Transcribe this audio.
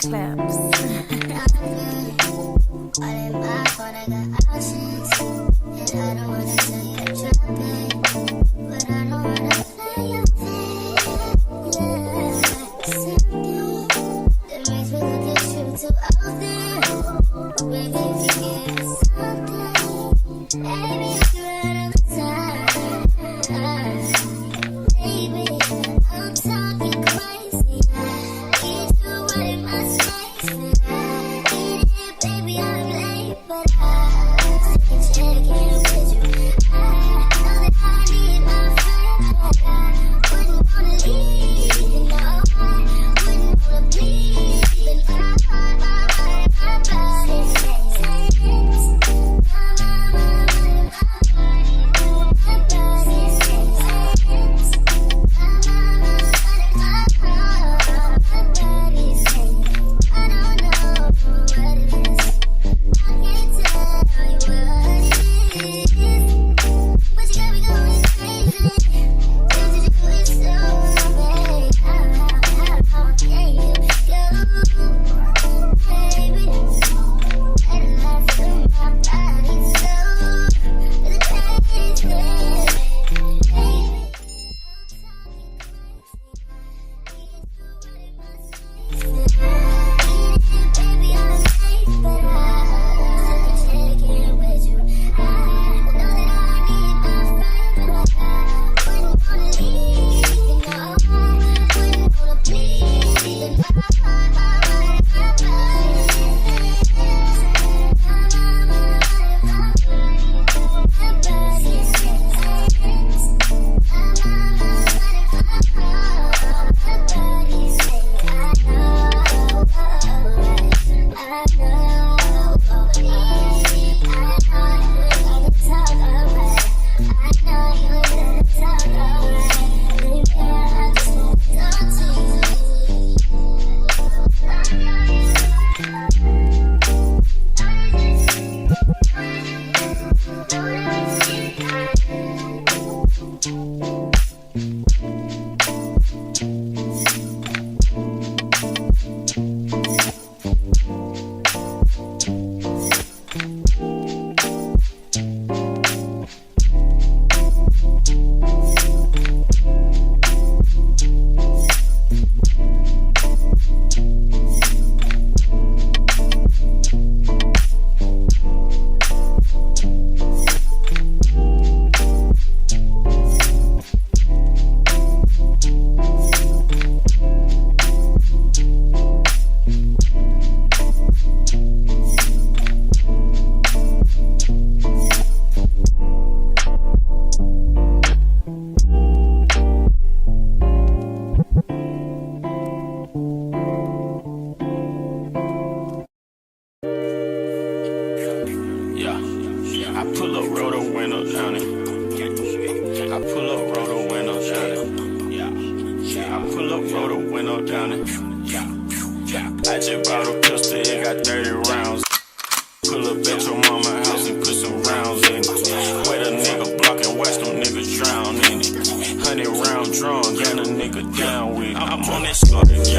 clips. I just bought a pistol, it got 30 rounds. Pull up at your mama house and put some rounds in it. Wait a nigga block and watch them niggas drown in it. 100 round drum, got a nigga down with it. I'm on that slaughter.